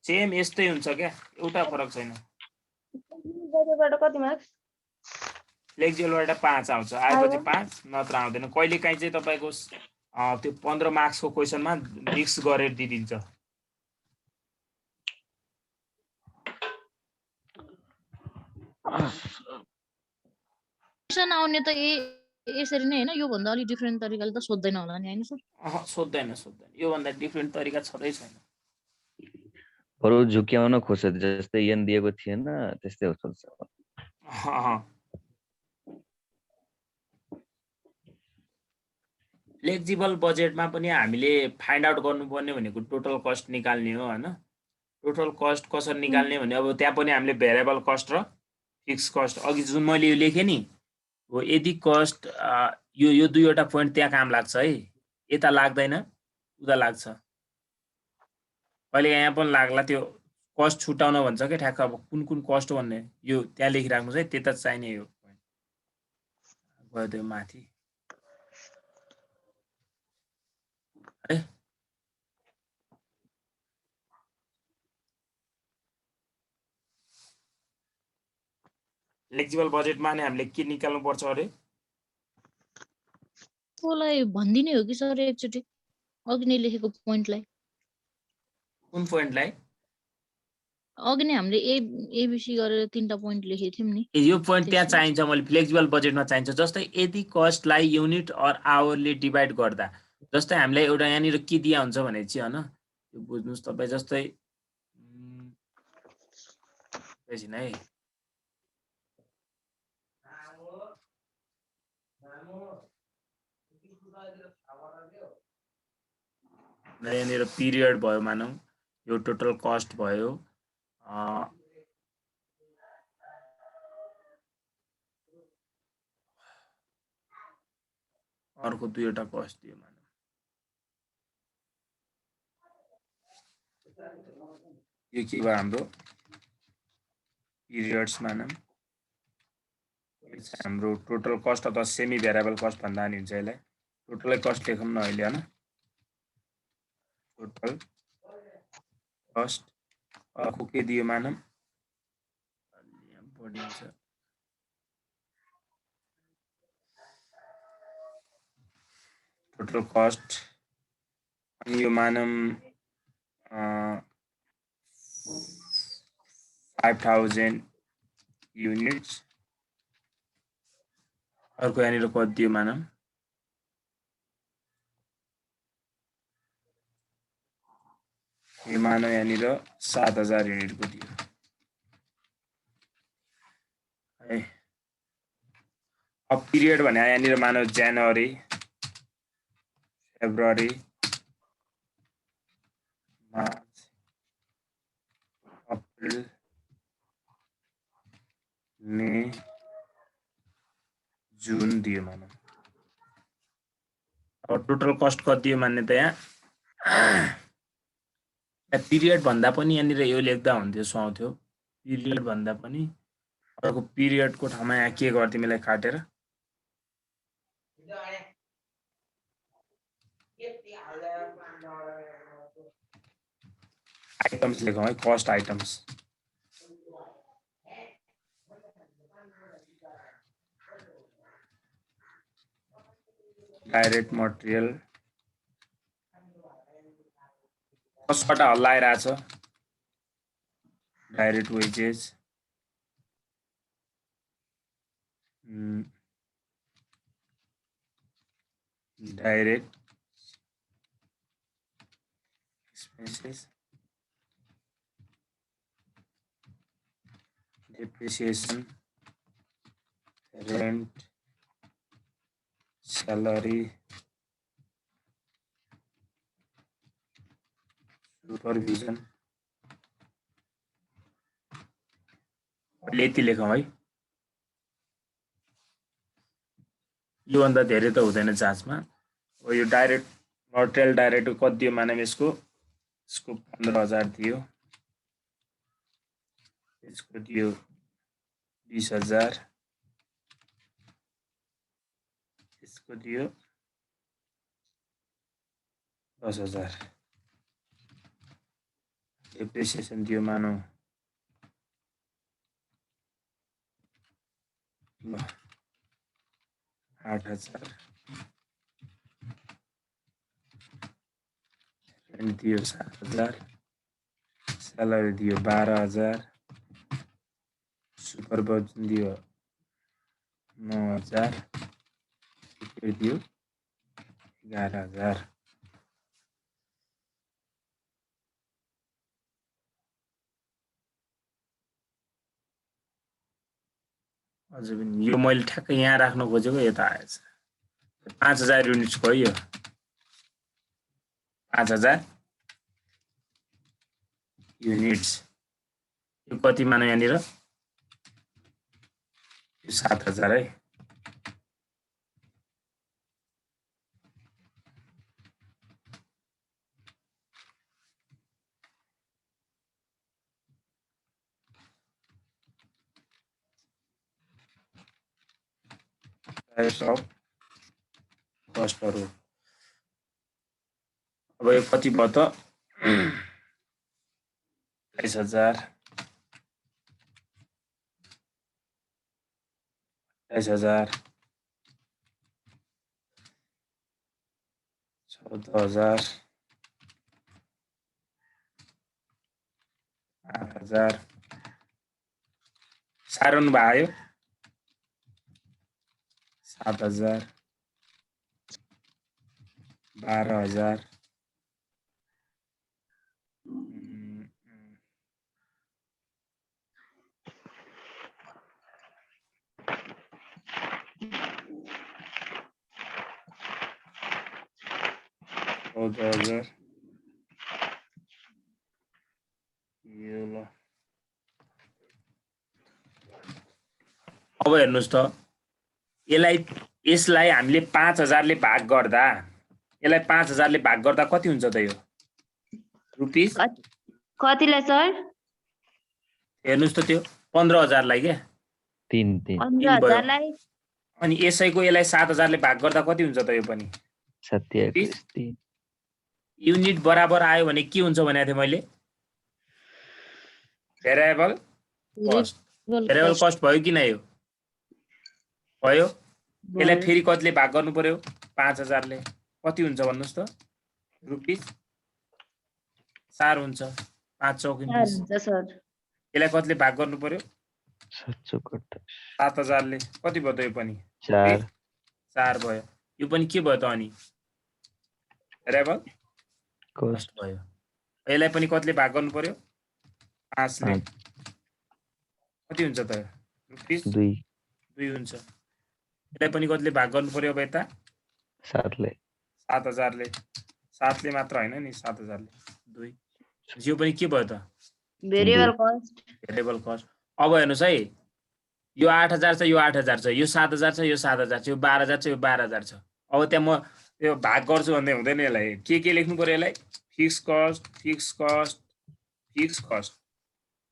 सेम यस्तै हुन्छ क्या एउटा फरक छैन बजेटबाट कति मार्क्स फ्लेक्सिबलबाट 5 आउँछ आएपछि 5 नत्र आउँदैन कहिले काहीँ चाहिँ तपाईको त्यो 15 मार्क्सको क्वेशनमा मिक्स गरेर दिइदिन्छ क्वेसन आउने त यसरी नै हैन यो भन्दा अलि डिफरेन्ट तरिकाले त सोध्दैन होला नि हैन सर सोध्दैन यो भन्दा डिफरेन्ट तरिका छँदै छैन बरु झुक्याउन खोज्छ जस्तै एन दिएको थिएन त्यस्तै हो सोच्छ फ्लेक्सिबल बजेटमा पनि हामीले फाइन्ड आउट गर्नुपर्ने भनेको टोटल कस्ट निकाल्ने हो हैन टोटल कस्ट कसरी निकाल्ने भने अब त्यहाँ पनि हामीले भेरिएबल कस्ट र फिक्स कस्ट अघि जुन मैले यो लेखेँ नि हो यदि कस्ट यो दुईवटा पोइन्ट त्यहाँ काम लाग्छ है यता लाग्दैन उता लाग्छ कहिले यहाँ पनि लाग्ला त्यो कस्ट छुटाउन भन्छ के ठ्याक्क अब कुन कस्ट हो भन्ने यो त्यहाँ लेखिराख्नुस् है त्यता चाहिने यो पोइन्ट गयो त्यो माथि है फ्लेक्सिबल बजेटमा नै हामीले के निकाल्नु पर्छ अरे कोलाई भन्दिने हो कि सर एकचोटि अघि नै लेखेको पोइन्टलाई कुन पोइन्टलाई अघि नै हामीले एबिसी गरेर 3टा पोइन्ट लेखेको थियौं नि यो पोइन्ट त्यहाँ चाहिन्छ मैले फ्लेक्सिबल बजेटमा चाहिन्छ जस्तै यदि कस्टलाई युनिट अर आवरले डिभाइड गर्दा जस्तै हामीलाई एउटा यहाँनिर के दिया हुन्छ भने चाहिँ हैन यो बुझ्नुस् तपाई जस्तै एकैछिन है यहाँनिर पिरियड भयो मानौं यो टोटल कस्ट भयो अर्को दुईवटा कस्ट दियो मानौं यो के भयो हाम्रो पिरियड्स मानौं हाम्रो टोटल कस्ट अथवा सेमी भेरिएबल कस्ट भन्दा नि हुन्छ यसलाई टोटलै कस्ट लेखौँ न अहिले हैन टोटल कस्ट अर्को के दियो मानौं बढी हुन्छ टोटल कस्ट अनि यो मानौं 5000 युनिट्स अर्को यहाँनिर कति दियो मानौं यो मानौं यहाँनिर 7000 युनिटको दियो है अब पिरियड भने यहाँनिर मानौं जनवरी फेब्रुअरी मार्च अप्रिल मे जुन दियो मानौं अब टोटल कस्ट कति दियो मान्ने त यहाँ पिरियड भन्दा पनि यहाँनिर यो लेख्दा हुन्थ्यो सुहाउँथ्यो पिरियड भन्दा पनि अर्को पिरियडको ठाउँमा यहाँ के गर्थ्यो मलाई काटेर आइटम्स लेखौँ है कस्ट आइटम्स डाइरेक्ट मटेरियल कस्टबाट हल्लाइरहेछ direct wages direct expenses, depreciation, rent, salary, supervision. यति लेखौँ है। योभन्दा धेरै त हुँदैन जाँचमा। यो डाइरेक्ट मटेरियल डाइरेक्ट कति दियो मानव यसको 15,000 दियो, यसको दियो 20,000, यसको दियो 10,000, डेप्रिसिएसन दियो मानौ 8,000, रेन्ट दियो 7,000, स्यालेरी दियो 12,000, सुपरभाइजन दियो 9,000, टिकट दियो 11,000। अझै पनि यो मैले ठ्याक्कै यहाँ राख्न खोजेको यता आएछ। 5,000 युनिट्स भयो यो 5,000 युनिट्स। यो कति मानौ यहाँनिर? यो 7,000 है। टाइप्स अफ कस्टहरु। अब यो कति भयो त? 28,000, 14,000, 8,000। सारन भयो 7,000, 12,000, 14,000। यो ल अब हेर्नुस् त यसलाई हामीले 5,000 ले भाग गर्दा यसलाई 5,000 ले भाग गर्दा कति हुन्छ त यो रुपीस? कतिलाई सर? हेर्नुस् त त्यो 15,000 लाई के 3 15,000 लाई अनि यसैको यसलाई 7,000 ले भाग गर्दा कति हुन्छ त यो पनि? 27 युनिट बराबर आयो भने के हुन्छ भनेको थिएँ मैले? भेरिएबल कस्ट भयो कि नै? यो भयो। यसलाई फेरि कतिले भाग गर्नु पर्यो? 5,000 ले। कति हुन्छ भन्नुस् त? रुपीस 4 हुन्छ। 5 चौक 20 हुन्छ सर। यसलाई कतिले भाग गर्नु पर्यो? 7,000 ले। कति भयो त यो पनि? 4 भयो। यो पनि के भयो त अनि? भेरिएबल कस्ट भयो। यसलाई पनि कतिले भाग गर्नु पर्यो? 5 ले। कति हुन्छ त? रुपीस 2 हुन्छ। यसलाई पनि कतिले भाग गर्नु पर्यो अब यता? 7 ले। 7,000 ले। 7 ले मात्र हैन नि 7,000 ले 2। यो पनि के भयो त? Variable cost. अब हेर्नुस् है यो 8,000 छ, यो 8,000 छ, यो 7,000 छ, यो 7,000 छ, यो 12,000 छ, यो 12,000 छ। अब त्यहाँ म यो भाग गर्छु भन्दै हुँदैन। यसलाई के लेख्नु पर्यो? यसलाई फिक्स कस्ट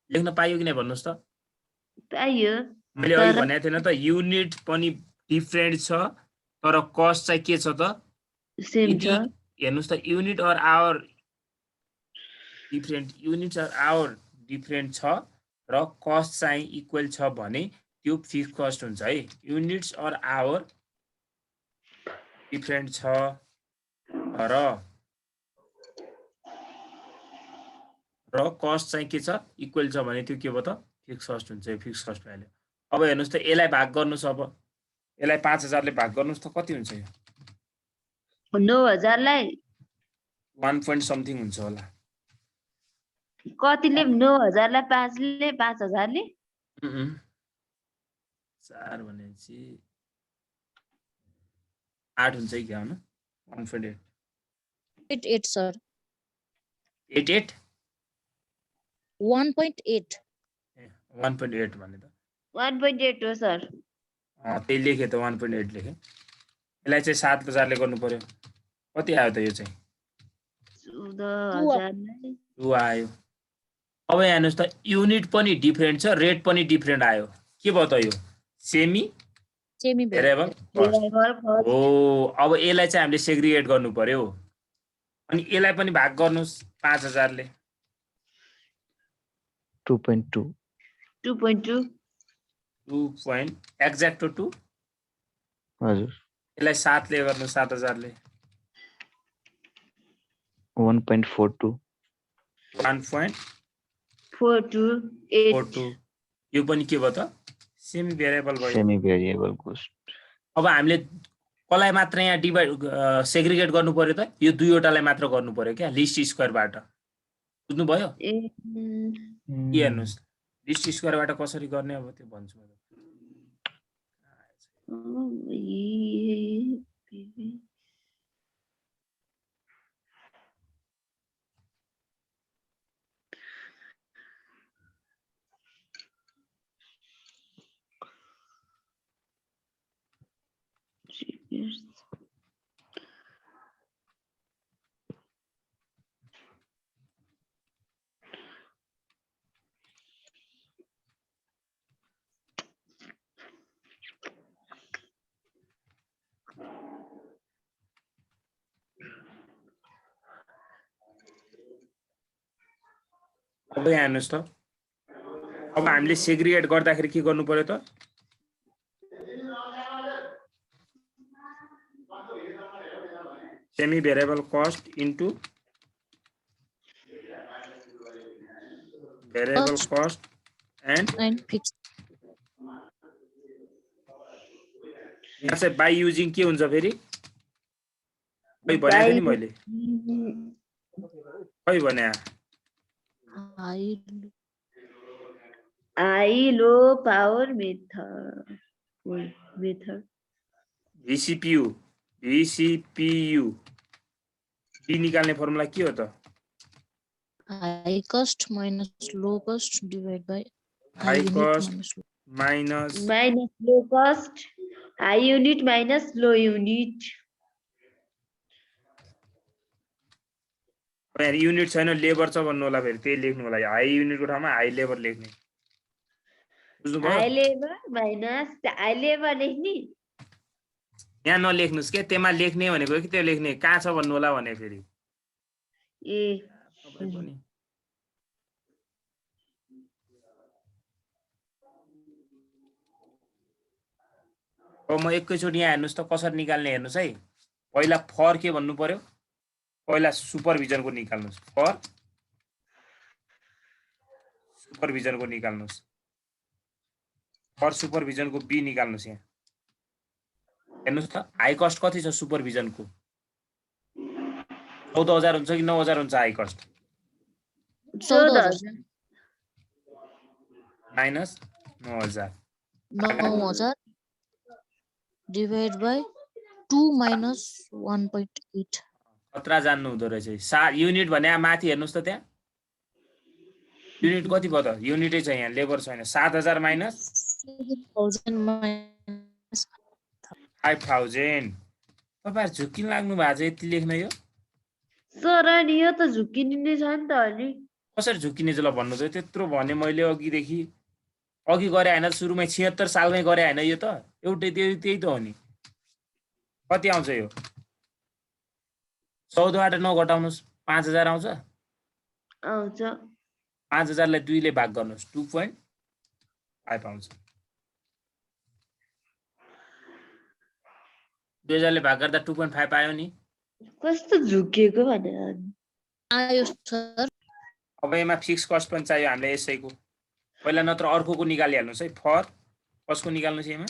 लेख्न पाइयो कि नै भन्नुस् त? पाइयो। मैले अघि भनेको थिएन त युनिट पनि डिफरेन्ट छ तर कस्ट चाहिँ के छ त? सेम छ। हेर्नुस् त युनिट अर आवर डिफरेन्ट छ र कस्ट चाहिँ इक्वल छ भने त्यो फिक्स कस्ट हुन्छ है। युनिट्स अर आवर डिफरेन्ट छ र कस्ट चाहिँ के छ? इक्वल छ भने त्यो के भयो त? फिक्स कस्ट हुन्छ। Fix cost value. अब हेर्नुस् त यसलाई भाग गर्नुस्। अब यसलाई 5,000 ले भाग गर्नुस् त कति हुन्छ? यो 9,000 लाई 1 point something हुन्छ होला। कतिले 9000 लाई 5 ले 5000 ले 4 भनेपछि 8 हुन्छ कि क्या हो न 1.8 8 सर 88 1.8 1.8 भने त 1.8 हो सर त्यही लेखेँ त 1.8 लेखेँ यसलाई चाहिँ 7000ले गर्नु पर्यो कति आयो त यो चाहिँ 14000 लाई 2 आयो अब यहाँ हेर्नुहोस् त युनिट पनि डिफरेन्ट छ रेट पनि डिफरेन्ट आयो के भयो त यो semi semi variable cost variable cost हो अब यसलाई चाहिँ हामीले सेग्रिगेट गर्नु पर्यो अनि यसलाई पनि भाग गर्नुस् 5000 ले 2.2 2.2 2 एक्ज्याक्ट 2 हजुर यसलाई 7 ले गर्नु 7000 ले 1.42 428 1.42 यो पनि के भयो त सेमी भेरिएबल भयो सेमी भेरिएबल कोस्ट अब हामीले कसलाई मात्र यहाँ डिभाइड सेग्रिगेट गर्नु पर्यो त यो दुईवटालाई मात्र गर्नु पर्यो क्या लिस्ट स्क्वायरबाट बुझ्नुभयो ए के हेर्नुहोस् लिस्ट स्क्वायरबाट कसरी गर्ने अब त्यो भन्छु म अब यहाँ हेर्नुहोस् त अब हामीले सेग्रिगेट गर्दाखेरि के गर्नु पर्यो त semi variable cost into variable cost and fix यहाँ चाहिँ बाई युजिङ के हुन्छ फेरि खै भने नि मैले खै भने I low power method VCPU b निकाल्ने फर्मुला के हो त high cost minus low cost divide by high cost minus minus low cost high unit minus low unit unit छैन लेबर छ भन्नु होला फेरि त्यही लेख्नु होला हाई युनिटको ठाउँमा हाई लेबर लेख्ने बुझ्नुभयो high labor minus high labor लेख्ने यहाँ नलेख्नुस् के त्यसमा लेख्ने भनेको कि त्यो लेख्ने कहाँ छ भन्नु होला भने फेरि ए तपाईँ पनि अब म एकैचोटि यहाँ हेर्नुहोस् त कसरी निकाल्ने हेर्नुहोस् है पहिला फर के भन्नु पर्यो पहिला सुपरभिजनको निकाल्नुहोस् फर सुपरभिजनको निकाल्नुहोस् फर सुपरभिजनको बी निकाल्नुहोस् यहाँ हेर्नुहोस् त हाई कस्ट कति छ सुपरभिजनको 14000 हुन्छ कि 9000 हुन्छ high cost 14000 minus 9000 9000 divide by 2 minus 1.8 कत्रा जान्नु हुँदो रहेछ युनिट भने माथि हेर्नुहोस् त त्यहाँ युनिट कति भयो त युनिटै छ यहाँ लेबर छैन 7000 माइनस 1000 माइनस 5000 तपाईहरु झुकिन लाग्नु भएको छ यति लेख्न यो सर अनि यो त झुकिने नै छ नि त अनि कसरी झुकिने चाहिँ ल भन्नु त त्यत्रो भने मैले अघिदेखि अघि गरे हैन सुरुमै 76 सालमै गरे हैन यो त एउटै त्यही त हो नि कति आउँछ यो 14 बाट 9 घटाउनुस् 5000 आउँछ आउँछ 5000 लाई 2 ले भाग गर्नुस् 2.5 आउँछ 2000 ले भाग गर्दा 2.5 आयो नि कस्तो झुकेको भनेर आयो सर अब यसमा फिक्स कस्ट पनि चाहियो हामीले यसैको पहिला नत्र अर्कोको निकालिहाल्नुस् है फर कसको निकाल्नुस् यसमा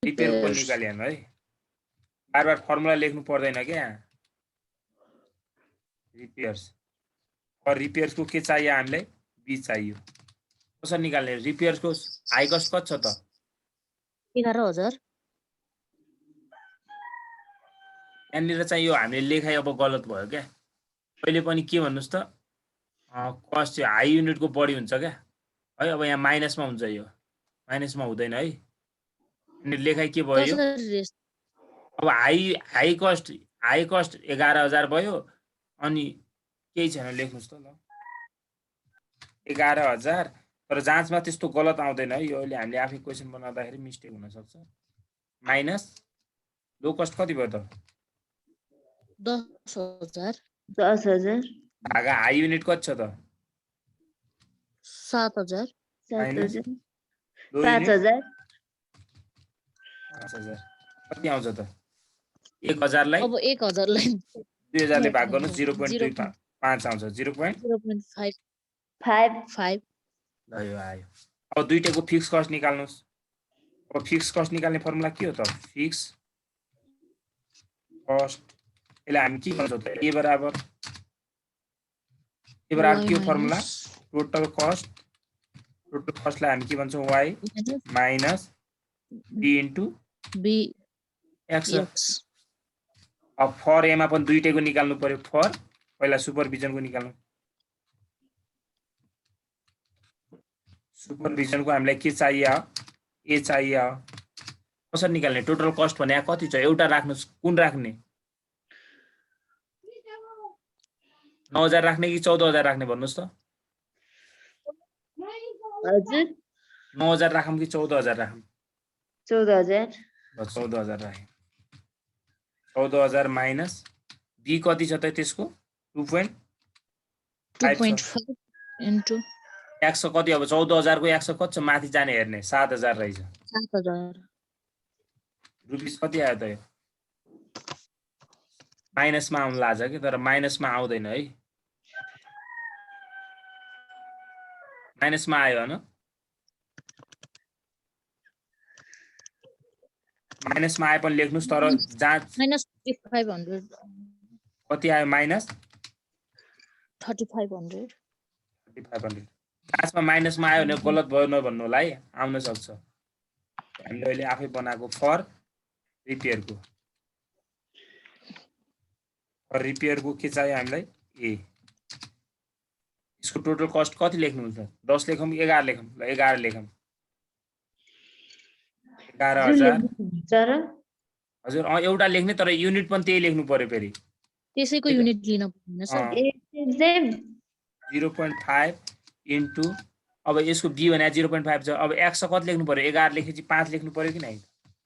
रिपेयरको निकालिहाल्नु है बार बार फर्मुला लेख्नु पर्दैन क्या रिपेयर्स फर रिपेयर्सको के चाहियो हामीलाई बी चाहियो कसरी निकाल्ने रिपेयर्सको हाई कस्ट कति छ त 11,000 यहाँनिर चाहिँ यो हामीले लेखाइ अब गलत भयो क्या पहिले पनि के भन्नुस् त कस्ट चाहिँ हाई युनिटको बढी हुन्छ क्या है अब यहाँ माइनसमा हुन्छ यो माइनसमा हुँदैन है अनि लेखाइ के भयो यो कसरी रेस अब हाई कस्ट 11,000 भयो अनि केही छैन लेख्नुस् त ल 11,000 तर जाँचमा त्यस्तो गलत आउँदैन है यो अहिले हामीले आफै क्वेसन बनाउँदाखेरि मिस्टेक हुन सक्छ माइनस लो कस्ट कति भयो त 10,000 10,000 भागा हाई युनिट कति छ त 7,000 माइनस 7,000 लो युनिट 5,000 5,000 कति आउँछ त 1,000 लाई अब 1,000 लाई 2,000 ले भाग गर्नु 0.25 आउँछ 0.5 5 ल यो आयो अब दुईटैको फिक्स कस्ट निकाल्नुस् अब फिक्स कस्ट निकाल्ने फर्मुला के हो त फिक्स कस्ट यसलाई हामी के भन्छौँ त ए बराबर के हो फर्मुला टोटल कस्टलाई हामी के भन्छौँ y minus b into b x अब फर एमा पनि दुईटैको निकाल्नु पर्यो फर पहिला सुपरभिजनको निकाल्नु सुपरभिजनको हामीलाई के चाहियो ए चाहियो कसरी निकाल्ने टोटल कस्ट भने कति छ एउटा राख्नुस् कुन राख्ने 9,000 राख्ने कि 14,000 राख्ने भन्नुस् त हजुर 9,000 राखौँ कि 14,000 राखौँ 14,000 ल 14,000 राखेँ 14,000 माइनस बी कति छ त त्यसको 2.5 2.5 इन्टु 100 कति अब 14,000 को 100 कति छ माथि जाने हेर्ने 7,000 रहेछ 7,000 रुपिस कति आयो त यो माइनसमा आउनु लाग्छ कि तर माइनसमा आउँदैन है माइनसमा आयो हैन माइनसमा आए पनि लेख्नुस् तर जाँच माइनस 3,500 कति आयो माइनस 3,500 3,500 जाँचमा माइनसमा आयो भने गलत भयो नभन्नु होला है आउन सक्छ हामीले अहिले आफै बनाएको फर रिपेयरको के चाहियो हामीलाई ए यसको टोटल कस्ट कति लेख्नुहुन्छ 10 लेखौँ 11 लेखौँ ल 11 लेखौँ 11,000 हजुर एउटा लेख्ने तर युनिट पनि त्यही लेख्नु पर्यो फेरि त्यसैको युनिट लिन पर्दैन सर 0.5 इन्टु अब यसको बी भने 0.5 छ अब 100 कति लेख्नु पर्यो 11 लेखेपछि 5 लेख्नु पर्यो कि नै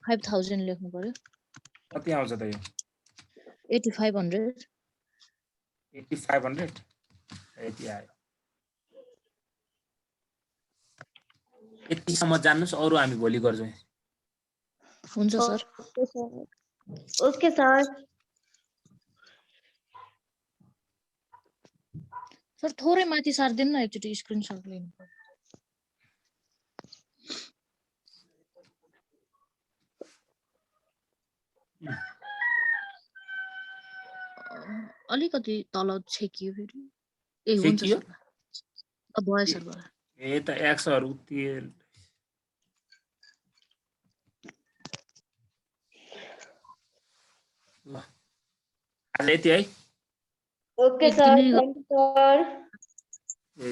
5,000 लेख्नु पर्यो कति आउँछ त यो 8,500 8,500 यति आयो यतिसम्म जान्नुस् अरू हामी भोलि गर्छौँ हुन्छ सर ओके सर सर थोरै माथि सार्दिनु न एकचोटि स्क्रिनशट लिनु पर्यो अलिकति तल छेकियो फेरि ए हुन्छ छेकियो? सर भयो सर भयो ए त 100 हरू तेल ल आज यति है okay sir thank you sir A